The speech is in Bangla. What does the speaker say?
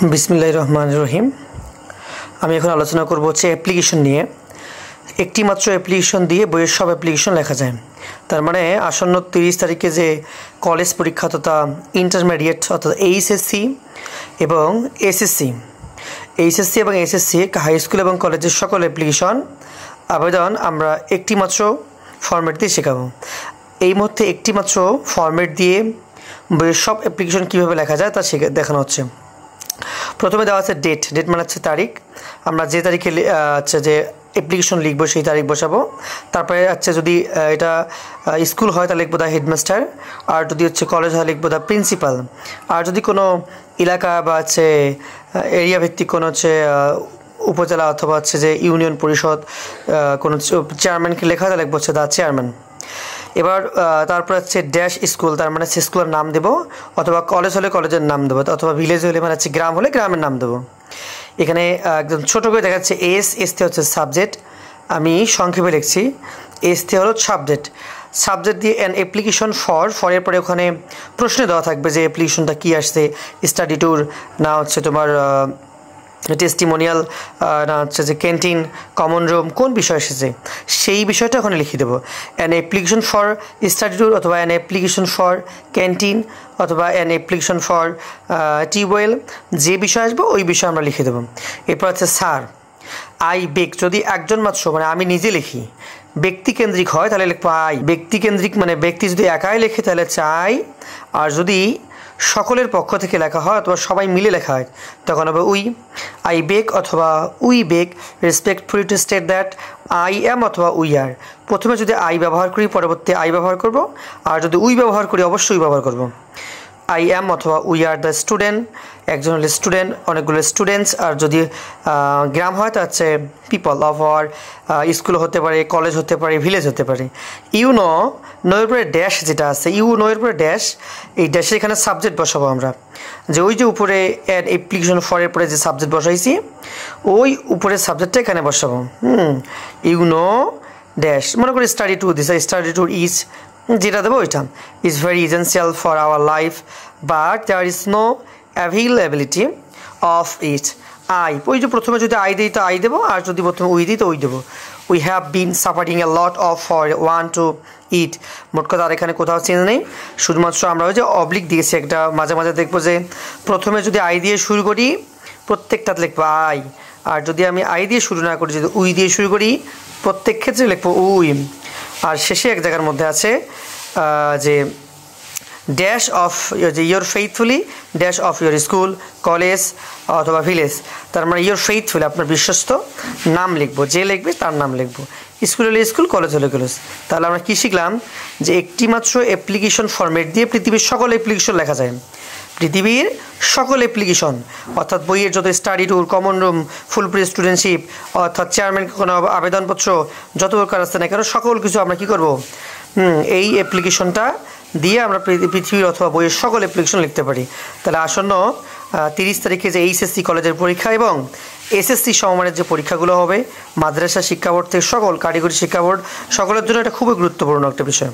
बिस्मिल्लाहिर रहमानिर रहीम। আমি এখন আলোচনা করব হচ্ছে অ্যাপ্লিকেশন নিয়ে। একটি মাত্র অ্যাপ্লিকেশন দিয়ে বইয়ের সব অ্যাপ্লিকেশন লেখা যায়। তার মানে আসন্ন 30 তারিখে যে কলেজ পরীক্ষা তথা ইন্টারমিডিয়েট অর্থাৎ এইচএসসি এবং এইচএসসি এবং এসএসসি হাই স্কুল এবং কলেজের সকল অ্যাপ্লিকেশন আবেদন আমরা একটি মাত্র ফরম্যাট দিয়ে শেখাবো। এই মুহূর্তে একটি মাত্র ফরম্যাট দিয়ে বইয়ের সব অ্যাপ্লিকেশন কীভাবে লেখা যায় তা দেখানো হচ্ছে। প্রথমে দেওয়া আছে ডেট মানে হচ্ছে তারিখ। আমরা যে তারিখে হচ্ছে যে অ্যাপ্লিকেশন লিখবো সেই তারিখ বসাবো। তারপরে হচ্ছে যদি এটা স্কুল হয় তাহলে লিখবো দ্য হেডমাস্টার, আর যদি হচ্ছে কলেজ হয় লিখবো দ্য প্রিন্সিপাল, আর যদি কোনো এলাকা বা হচ্ছে এরিয়া ভিত্তিক কোনো হচ্ছে উপজেলা অথবা হচ্ছে যে ইউনিয়ন পরিষদ কোনো চেয়ারম্যানকে লেখা হয় তাহলে লিখবো হচ্ছে দ্য চেয়ারম্যান। এবার তারপর হচ্ছে ড্যাশ স্কুল, তার মানে হচ্ছে স্কুলের নাম দেবো, অথবা কলেজ হলে কলেজের নাম দেবো, অথবা ভিলেজ হলে মানে হচ্ছে গ্রাম হলে গ্রামের নাম দেবো। এখানে একদম ছোটো করে দেখা যাচ্ছে এসতে হচ্ছে সাবজেক্ট, আমি সংক্ষেপে লিখছি। এসতে হলো সাবজেক্ট দিয়ে অ্যান অ্যাপ্লিকেশন ফরের পরে ওখানে প্রশ্ন দেওয়া থাকবে যে অ্যাপ্লিকেশনটা কী আসছে, স্টাডি ট্যুর না হচ্ছে তোমার টেস্টিমোনিয়াল না হচ্ছে যে ক্যান্টিন কমন রুম কোন বিষয় এসেছে সেই বিষয়টা ওখানে লিখে দেবো। An application for study tour অথবা অ্যান অ্যাপ্লিকেশন ফর ক্যান্টিন অথবা অ্যান অ্যাপ্লিকেশন ফর টিউবওয়েল, যে বিষয় আসবে ওই বিষয় আমরা লিখে দেবো। এরপর হচ্ছে স্যার আই বেক, যদি একজন মাত্র মানে আমি নিজে লিখি, ব্যক্তিকেন্দ্রিক হয় তাহলে লিখবো আই। ব্যক্তিকেন্দ্রিক মানে ব্যক্তি যদি একাই লেখে তাহলে হচ্ছে আই, আর যদি সকলের পক্ষ থেকে লেখা হয় অথবা সবাই মিলে লেখা হয় তখন হবে উই। আই বেক অথবা we beg respectfully to state that I am অথবা উই আর। প্রথমে যদি আই ব্যবহার করি পরবর্তী আই ব্যবহার করব, আর যদি উই ব্যবহার করি অবশ্যই ব্যবহার করব। আই অ্যাম অথবা উই আর দ্য স্টুডেন্ট, একজন হলে স্টুডেন্ট অনেকগুলো স্টুডেন্টস, আর যদি গ্রাম হয় তা হচ্ছে পিপল অফ আওয়ার স্কুল হতে পারে, কলেজ হতে পারে, ভিলেজ হতে পারে। ইউ নো এর পরে ড্যাশ যেটা আছে, ইউ নো এর পরে ড্যাশ, এই ড্যাশে এখানে সাবজেক্ট বসাবো আমরা, যে ওই যে উপরে অ্যাড অ্যাপ্লিকেশন ফরের পরে যে সাবজেক্ট বসাইছি ওই উপরের সাবজেক্টটা এখানে বসাবো। ইউ নো ড্যাশ, মনে করি স্টাডি ট্যুর দিছে, স্টাডি ট্যুর ইজ যেটা দেবো ওইটা is very essential for our life but there is no availability of it. I, ওই যে প্রথমে যদি আই দিই তো আই দেবো, আর যদি প্রথমে উই দিই তো উই দেবো। We have been suffering a lot of for want to it. মোট কথা আর এখানে কোথাও চেঞ্জ নেই, শুধুমাত্র আমরা ওই যে অবলিক দিয়েছি একটা, মাঝে মাঝে দেখবো যে প্রথমে যদি আই দিয়ে শুরু করি প্রত্যেকটাতে লিখবো আই, আর যদি আমি আই দিয়ে শুরু না করি যদি উই দিয়ে শুরু করি প্রত্যেক ক্ষেত্রে লিখবো উই। আর শেষে এক জায়গার মধ্যে আছে যে ড্যাশ অফ যে your faithfully dash of your school college অথবা ভিলেজ, তার মানে ইয়োর ফেইথফুলি আপনার বিশ্বস্ত নাম লিখবো, যে লিখবে তার নাম লিখবো। স্কুল হলে স্কুল, কলেজ হলে কলেজ। তাহলে আমরা কী শিখলাম যে একটি মাত্র অ্যাপ্লিকেশন ফরম্যাট দিয়ে পৃথিবীর সকল অ্যাপ্লিকেশন লেখা যায়। পৃথিবীর সকল অ্যাপ্লিকেশন অর্থাৎ বইয়ের যত স্টাডি ট্যুর, কমন রুম, ফুল প্রি স্টুডেন্টশিপ অর্থাৎ চেয়ারম্যানকে কোনো আবেদনপত্র যত প্রকার আসছে না কেন সকল কিছু আমরা কী করবো এই অ্যাপ্লিকেশনটা দিয়ে আমরা পৃথিবীর অথবা বইয়ের সকল অ্যাপ্লিকেশন লিখতে পারি। তাহলে আসন্ন 30 তারিখে যে এইচএসসি কলেজের পরীক্ষা এবং এসএসসি সমমানের যে পরীক্ষাগুলো হবে মাদ্রাসা শিক্ষা বোর্ড থেকে সকল কারিগরি শিক্ষা বোর্ড সকলের জন্য এটা খুবই গুরুত্বপূর্ণ একটা বিষয়।